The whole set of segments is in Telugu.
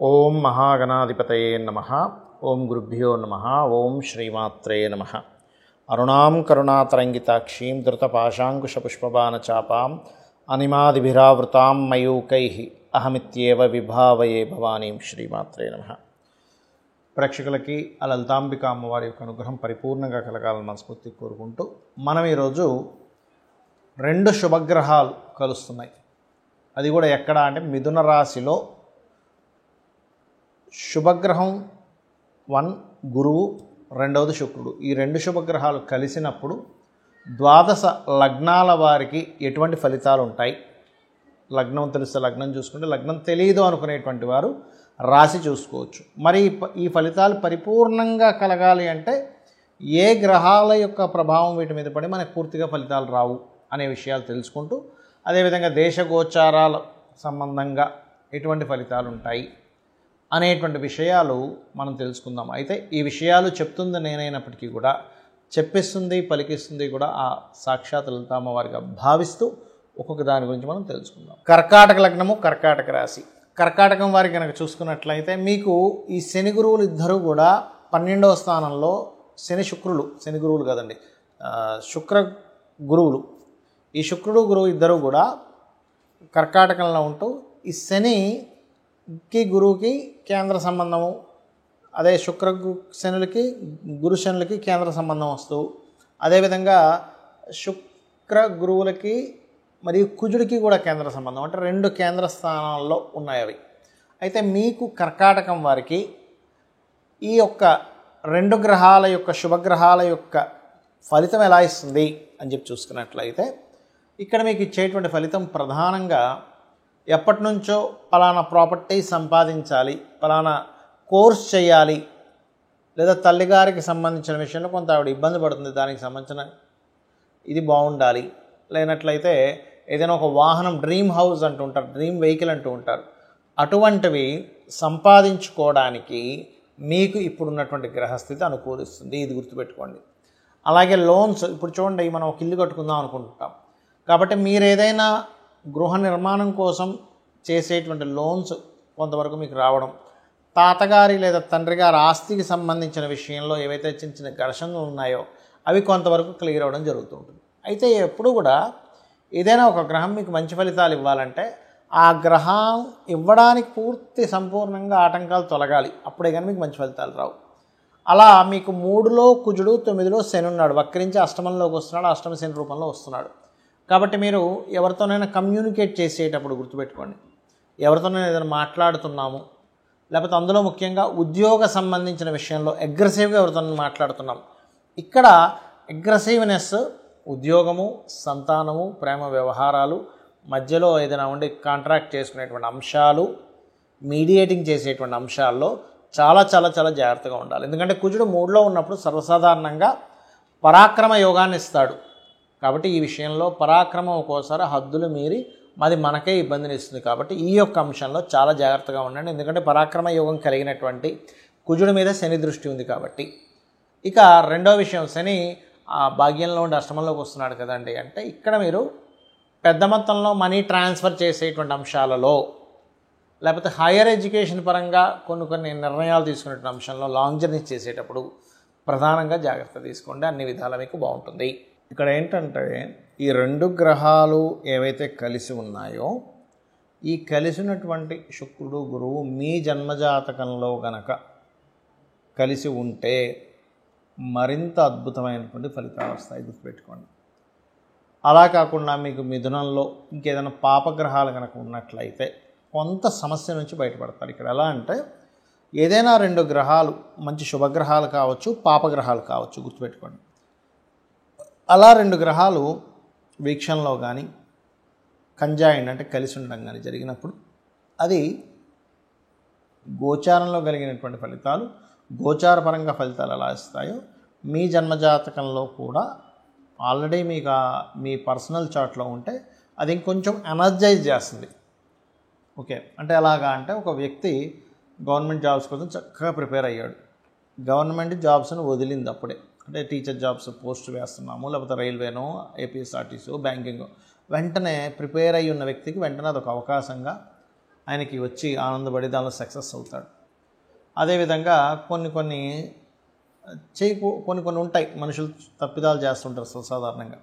ఓం మహాగణాధిపతయే నమః. ఓం గురుభ్యో నమః. ఓం శ్రీమాత్రే నమః. అరుణాం కరుణాతరంగితాక్షీం ధృతపాశాంకుశపుష్పబాణచాపాం అనిమాదిభిరావృతాం మయూకైః అహమిత్యేవ విభావయే భవానీం. శ్రీమాత్రే నమః. ప్రేక్షకులకి ఆ లలితాంబిక అమ్మవారి యొక్క అనుగ్రహం పరిపూర్ణంగా కలగాలని మనస్ఫూర్తి కోరుకుంటూ మనం ఈరోజు 2 శుభగ్రహాలు కలుస్తున్నాయి. అది కూడా ఎక్కడ అంటే మిథున రాశిలో శుభగ్రహం 1 గురువు, రెండవది శుక్రుడు. ఈ 2 శుభగ్రహాలు కలిసినప్పుడు ద్వాదశ లగ్నాల వారికి ఎటువంటి ఫలితాలు ఉంటాయి? లగ్నం తెలిస్తే లగ్నం చూసుకుంటే, లగ్నం తెలియదు అనుకునేటువంటి వారు రాశి చూసుకోవచ్చు. మరి ఈ ఫలితాలు పరిపూర్ణంగా కలగాలి అంటే ఏ గ్రహాల యొక్క ప్రభావం వీటి మీద పడి మనకు పూర్తిగా ఫలితాలు రావు అనే విషయాలు తెలుసుకుంటూ, అదేవిధంగా దేశగోచారాల సంబంధంగా ఎటువంటి ఫలితాలు ఉంటాయి అనేటువంటి విషయాలు మనం తెలుసుకుందాం. అయితే ఈ విషయాలు చెప్తుంది నేనైనప్పటికీ కూడా చెప్పిస్తుంది పలికిస్తుంది కూడా ఆ సాక్షాత్ లలితామ్మవారిగా భావిస్తూ ఒక్కొక్క దాని గురించి మనం తెలుసుకుందాం. కర్కాటక లగ్నము, కర్కాటక రాశి. కర్కాటకం వారికి కనుక చూసుకున్నట్లయితే మీకు ఈ శని గురువులు ఇద్దరు కూడా 12వ స్థానంలో శని గురువులు కాదండి, శుక్ర గురువులు. ఈ శుక్రుడు గురువు ఇద్దరు కూడా కర్కాటకంలో ఉంటూ ఈ శనికి గురువుకి కేంద్ర సంబంధము, అదే శనులకి గురు శనులకి కేంద్ర సంబంధం వస్తూ, అదేవిధంగా శుక్ర గురువులకి మరియు కుజుడికి కూడా కేంద్ర సంబంధం, అంటే 2 కేంద్ర స్థానాల్లో ఉన్నాయి అవి. అయితే మీకు కర్కాటకం వారికి ఈ యొక్క 2 గ్రహాల యొక్క శుభగ్రహాల యొక్క ఫలితం ఎలా ఇస్తుంది అని చెప్పి చూసుకున్నట్లయితే, ఇక్కడ మీకు ఇచ్చేటువంటి ఫలితం ప్రధానంగా ఎప్పటి నుంచో పలానా ప్రాపర్టీ సంపాదించాలి, పలానా కోర్స్ చేయాలి, లేదా తల్లిగారికి సంబంధించిన విషయంలో కొంత ఆవిడ ఇబ్బంది పడుతుంది, దానికి సంబంధించిన ఇది బాగుండాలి, లేనట్లయితే ఏదైనా ఒక వాహనం, డ్రీమ్ హౌస్ అంటూ ఉంటారు, డ్రీమ్ వెహికల్ అంటూ ఉంటారు, అటువంటివి సంపాదించుకోవడానికి మీకు ఇప్పుడున్నటువంటి గ్రహస్థితి అనుకూలిస్తుంది. ఇది గుర్తుపెట్టుకోండి. అలాగే లోన్స్, ఇప్పుడు చూడండి, మనం ఒక ఇల్లు కట్టుకుందాం అనుకుంటాం కాబట్టి మీరు ఏదైనా గృహ నిర్మాణం కోసం చేసేటువంటి లోన్స్ కొంతవరకు మీకు రావడం, తాతగారి లేదా తండ్రి గారి ఆస్తికి సంబంధించిన విషయంలో ఏవైతే చిన్న చిన్న ఘర్షణలు ఉన్నాయో అవి కొంతవరకు క్లియర్ అవ్వడం జరుగుతుంటుంది. అయితే ఎప్పుడు కూడా ఏదైనా ఒక గ్రహం మీకు మంచి ఫలితాలు ఇవ్వాలంటే ఆ గ్రహం ఇవ్వడానికి సంపూర్ణంగా ఆటంకాలు తొలగాలి, అప్పుడే కానీ మీకు మంచి ఫలితాలు రావు. అలా మీకు 3లో కుజుడు, 9లో శని ఉన్నాడు, వక్రించి అష్టమంలోకి వస్తున్నాడు, అష్టమ శని రూపంలో వస్తున్నాడు. కాబట్టి మీరు ఎవరితోనైనా కమ్యూనికేట్ చేసేటప్పుడు గుర్తుపెట్టుకోండి, ఎవరితోనైనా ఏదైనా మాట్లాడుతున్నాము, లేకపోతే అందులో ముఖ్యంగా ఉద్యోగ సంబంధించిన విషయంలో అగ్రెసివ్గా ఎవరితో మాట్లాడుతున్నాం, ఇక్కడ అగ్రెసివ్నెస్, ఉద్యోగము, సంతానము, ప్రేమ వ్యవహారాలు, మధ్యలో ఏదైనా ఉండి కాంట్రాక్ట్ చేసుకునేటువంటి అంశాలు, మీడియేటింగ్ చేసేటువంటి అంశాల్లో చాలా చాలా చాలా జాగ్రత్తగా ఉండాలి. ఎందుకంటే కుజుడు 3లో ఉన్నప్పుడు సర్వసాధారణంగా పరాక్రమ యోగాన్ని ఇస్తాడు. కాబట్టి ఈ విషయంలో పరాక్రమం ఒక్కోసారి హద్దులు మీరి అది మనకే ఇబ్బందిని ఇస్తుంది. కాబట్టి ఈ యొక్క అంశంలో చాలా జాగ్రత్తగా ఉండండి. ఎందుకంటే పరాక్రమ యోగం కలిగినటువంటి కుజుడి మీద శని దృష్టి ఉంది కాబట్టి. ఇక రెండో విషయం, శని ఆ భాగ్యంలో ఉండి అష్టమంలోకి వస్తున్నాడు కదండి, అంటే ఇక్కడ మీరు పెద్ద మొత్తంలో మనీ ట్రాన్స్ఫర్ చేసేటువంటి అంశాలలో, లేకపోతే హైయర్ ఎడ్యుకేషన్ పరంగా కొన్ని నిర్ణయాలు తీసుకునేటువంటి అంశంలో, లాంగ్ జర్నీ చేసేటప్పుడు ప్రధానంగా జాగ్రత్త తీసుకోండి. అన్ని విధాలా మీకు బాగుంటుంది. ఇక్కడ ఏంటంటే ఈ 2 గ్రహాలు ఏవైతే కలిసి ఉన్నాయో, ఈ కలిసినటువంటి శుక్రుడు గురువు మీ జన్మజాతకంలో గనక కలిసి ఉంటే మరింత అద్భుతమైనటువంటి ఫలితాలు వస్తాయి, గుర్తుపెట్టుకోండి. అలా కాకుండా మీకు మిథునంలో ఇంకేదైనా పాపగ్రహాలు కనుక ఉన్నట్లయితే కొంత సమస్య నుంచి బయటపడతారు. ఇక్కడ ఎలా అంటే ఏదైనా 2 గ్రహాలు మంచి శుభగ్రహాలు కావచ్చు, పాపగ్రహాలు కావచ్చు, గుర్తుపెట్టుకోండి. అలా 2 గ్రహాలు వీక్షణలో కానీ కంజాయిండ్ అంటే కలిసి ఉండడం కానీ జరిగినప్పుడు అది గోచారంలో కలిగినటువంటి ఫలితాలు, గోచారపరంగా ఫలితాలు ఎలా ఇస్తాయో మీ జన్మజాతకంలో కూడా ఆల్రెడీ మీకు మీ పర్సనల్ చార్ట్లో ఉంటే అది ఇంకొంచెం ఎనర్జైజ్ చేస్తుంది. ఓకే, అంటే ఎలాగా అంటే ఒక వ్యక్తి గవర్నమెంట్ జాబ్స్ కోసం చక్కగా ప్రిపేర్ అయ్యాడు, గవర్నమెంట్ జాబ్స్ని వదిలింది అప్పుడే, అంటే టీచర్ జాబ్స్ పోస్ట్ వేస్తున్నాము, లేకపోతే రైల్వేనో, ఏపీఎస్ఆర్టీసీ, బ్యాంకింగ్, వెంటనే ప్రిపేర్ అయ్యి ఉన్న వ్యక్తికి వెంటనే అదొక అవకాశంగా ఆయనకి వచ్చి ఆనందపడి దానిలో సక్సెస్ అవుతాడు. అదేవిధంగా కొన్ని కొన్ని కొన్ని ఉంటాయి, మనుషులు తప్పిదాలు చేస్తుంటారు సాధారణంగా.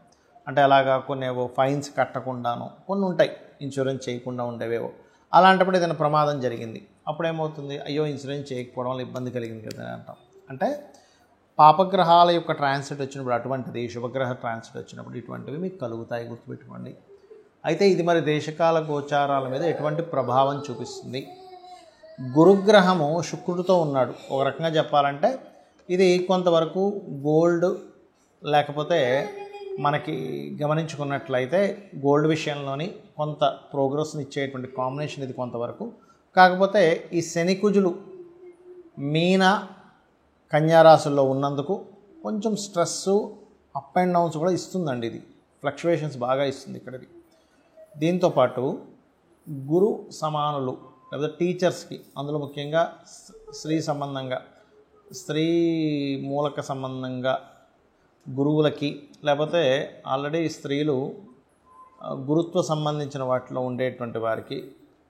అంటే అలాగా కొన్ని ఏవో ఫైన్స్ కట్టకుండాను కొన్ని ఉంటాయి, ఇన్సూరెన్స్ చేయకుండా ఉండేవేవో. అలాంటప్పుడు ఏదైనా ప్రమాదం జరిగింది, అప్పుడు ఏమవుతుంది, అయ్యో ఇన్సూరెన్స్ చేయకపోవడం వల్ల ఇబ్బంది కలిగింది కదా అని అంటాం. అంటే పాపగ్రహాల యొక్క ట్రాన్సిట్ వచ్చినప్పుడు అటువంటిది, శుభగ్రహ ట్రాన్సిట్ వచ్చినప్పుడు ఇటువంటివి మీకు కలుగుతాయి, గుర్తుపెట్టుకోండి. అయితే ఇది మరి దేశకాల గోచారాల మీద ఎటువంటి ప్రభావం చూపిస్తుంది? గురుగ్రహము శుక్రుడితో ఉన్నాడు. ఒక రకంగా చెప్పాలంటే ఇది కొంతవరకు గోల్డ్, లేకపోతే మనకి గమనించుకున్నట్లయితే గోల్డ్ విషయంలోని కొంత ప్రోగ్రెస్ని ఇచ్చేటువంటి కాంబినేషన్ ఇది కొంతవరకు. కాకపోతే ఈ శని కుజులు మీన కన్యా రాశుల్లో ఉన్నందుకు కొంచెం స్ట్రెస్సు, అప్ అండ్ డౌన్స్ కూడా ఇస్తుందండి. ఇది ఫ్లక్చువేషన్స్ బాగా ఇస్తుంది ఇక్కడికి. దీంతోపాటు గురు సమానులు లేదా టీచర్స్కి, అందులో ముఖ్యంగా స్త్రీ సంబంధంగా, స్త్రీ మూలక సంబంధంగా గురువులకి, లేకపోతే ఆల్రెడీ స్త్రీలు గురుత్వ సంబంధించిన వాటిలో ఉండేటువంటి వారికి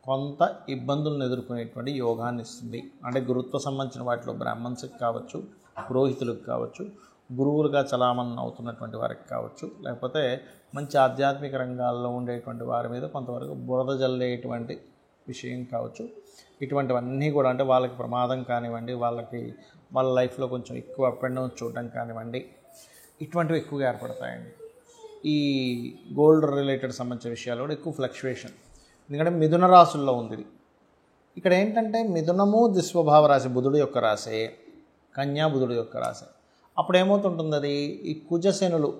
కొంత ఇబ్బందులను ఎదుర్కొనేటువంటి యోగాన్ని ఇస్తుంది. అంటే గురుత్వ సంబంధించిన వాటిలో బ్రాహ్మణ్స్కి కావచ్చు, పురోహితులకు కావచ్చు, గురువులుగా చలామణి అవుతున్నటువంటి వారికి కావచ్చు, లేకపోతే మంచి ఆధ్యాత్మిక రంగాల్లో ఉండేటువంటి వారి మీద కొంతవరకు బురద జల్లేటువంటి విషయం కావచ్చు. ఇటువంటివన్నీ కూడా అంటే వాళ్ళకి ప్రమాదం కానివ్వండి, వాళ్ళ లైఫ్లో కొంచెం ఎక్కువ అప్ అండ్ డౌన్ చూడడం కానివ్వండి, ఇటువంటివి ఎక్కువగా ఏర్పడతాయండి. ఈ గోల్డ్ రిలేటెడ్ సంబంధించిన విషయాలు కూడా ఎక్కువ ఫ్లక్చువేషన్. ఎందుకంటే మిథున రాశుల్లో ఉంది ఇది. ఇక్కడ ఏంటంటే మిథునము దిస్వభావ రాశి, బుధుడు యొక్క రాశి, కన్యా బుధుడు యొక్క రాశి. అప్పుడు ఏమవుతుంటుంది, అది ఈ కుజశనులు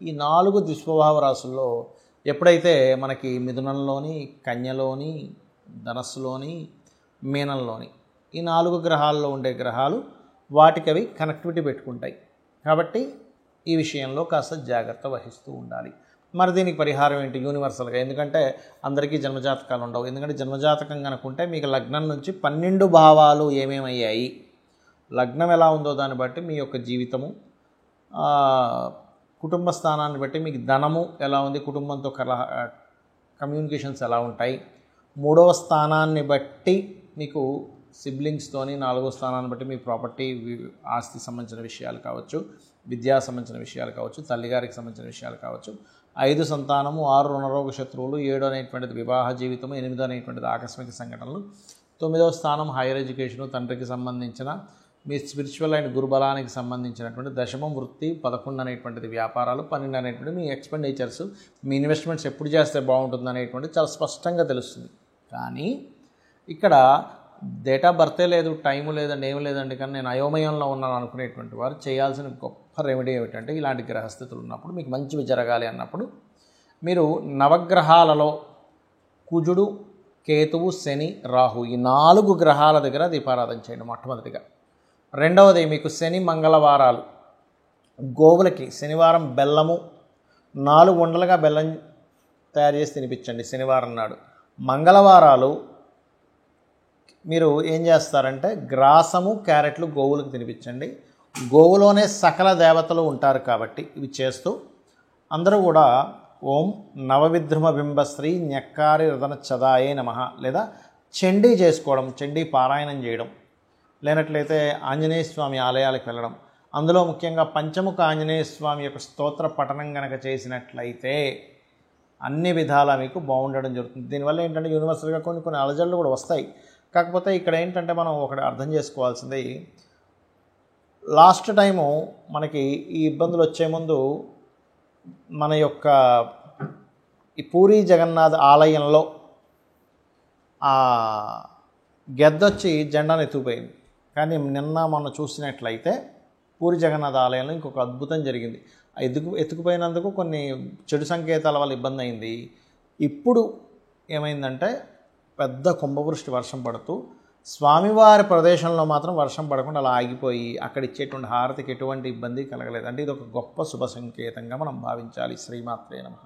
ఈ 4 దిస్వభావ రాశుల్లో ఎప్పుడైతే మనకి మిథునంలోని, కన్యలోని, ధనస్సులోని, మీనంలోని ఈ 4 గ్రహాల్లో ఉండే గ్రహాలు వాటికి అవి కనెక్టివిటీ పెట్టుకుంటాయి. కాబట్టి ఈ విషయంలో కాస్త జాగ్రత్త వహిస్తూ ఉండాలి. మరి దీనికి పరిహారం ఏంటి యూనివర్సల్గా? ఎందుకంటే అందరికీ జన్మజాతకాలు ఉండవు. ఎందుకంటే జన్మజాతకం కనుకుంటే మీకు లగ్నం నుంచి 12 భావాలు ఏమేమయ్యాయి, లగ్నం ఎలా ఉందో దాన్ని బట్టి మీ యొక్క జీవితము, కుటుంబ స్థానాన్ని బట్టి మీకు ధనము ఎలా ఉంది, కుటుంబంతో కమ్యూనికేషన్స్ ఎలా ఉంటాయి, 3వ స్థానాన్ని బట్టి మీకు సిబ్లింగ్స్తోని, 4వ స్థానాన్ని బట్టి మీ ప్రాపర్టీ, ఆస్తి సంబంధించిన విషయాలు కావచ్చు, విద్యా సంబంధించిన విషయాలు కావచ్చు, తల్లిగారికి సంబంధించిన విషయాలు కావచ్చు, 5 సంతానము, 6 రుణరోగ శత్రువులు, 7 అనేటువంటిది వివాహ జీవితము, 8 అనేటువంటిది ఆకస్మిక సంఘటనలు, 9వ స్థానం హైయర్ ఎడ్యుకేషను, తండ్రికి సంబంధించిన మీ స్పిరిచువల్ అండ్ గురుబలానికి సంబంధించినటువంటి దశమం వృత్తి, 11 అనేటువంటిది వ్యాపారాలు, 12 అనేటువంటిది మీ ఎక్స్పెండిచర్స్, మీ ఇన్వెస్ట్మెంట్స్ ఎప్పుడు చేస్తే బాగుంటుంది అనేటువంటిది చాలా స్పష్టంగా తెలుస్తుంది. కానీ ఇక్కడ డేట్ ఆఫ్ బర్తే లేదు, టైము లేదండి, ఏమి లేదండి, కానీ నేను అయోమయంలో ఉన్నాను అనుకునేటువంటి వారు చేయాల్సిన గొప్ప రెమెడీ ఏమిటంటే, ఇలాంటి గ్రహస్థితులు ఉన్నప్పుడు మీకు మంచివి జరగాలి అన్నప్పుడు మీరు నవగ్రహాలలో కుజుడు, కేతువు, శని, రాహు ఈ 4 గ్రహాల దగ్గర దీపారాధన చేయండి మొట్టమొదటిగా. రెండవది మీకు శని మంగళవారాలు గోవులకి శనివారం బెల్లము 4 ఉండలుగా బెల్లం తయారు చేసి తినిపించండి శనివారం నాడు. మంగళవారాలు మీరు ఏం చేస్తారంటే గ్రాసము, క్యారెట్లు గోవులకు తినిపించండి. గోవులోనే సకల దేవతలు ఉంటారు కాబట్టి ఇవి చేస్తూ అందరూ కూడా ఓం నవవిద్రుమ బింబశ్రీ న్యక్కారి రతన చదాయే నమః లేదా చండీ చేసుకోవడం, చండీ పారాయణం చేయడం, లేనట్లయితే ఆంజనేయ స్వామి ఆలయాలకు వెళ్ళడం, అందులో ముఖ్యంగా పంచముఖ ఆంజనేయ స్వామి యొక్క స్తోత్ర పఠనం కనుక చేసినట్లయితే అన్ని విధాలా మీకు బాగుండడం జరుగుతుంది. దీనివల్ల ఏంటంటే యూనివర్సల్గా కొన్ని అలజడులు కూడా వస్తాయి. కాకపోతే ఇక్కడ ఏంటంటే మనం ఒకటి అర్థం చేసుకోవాల్సింది, లాస్ట్ టైము మనకి ఈ ఇబ్బందులు వచ్చే ముందు మన యొక్క ఈ పూరీ జగన్నాథ్ ఆలయంలో గెద్దొచ్చి జెండాను ఎత్తుకుపోయింది. కానీ నిన్న మనం చూసినట్లయితే పూరీ జగన్నాథ్ ఆలయంలో ఇంకొక అద్భుతం జరిగింది. ఎత్తుకుపోయినందుకు కొన్ని చెడు సంకేతాల వల్ల ఇబ్బంది అయింది. ఇప్పుడు ఏమైందంటే పెద్ద కుంభవృష్టి వర్షం పడుతూ స్వామివారి ప్రదేశంలో మాత్రం వర్షం పడకుండా అలా ఆగిపోయి అక్కడ ఇచ్చేటువంటి హారతికి ఎటువంటి ఇబ్బంది కలగలేదు. అంటే ఇది ఒక గొప్ప శుభ సంకేతంగా మనం భావించాలి. శ్రీమాత్రే నమః.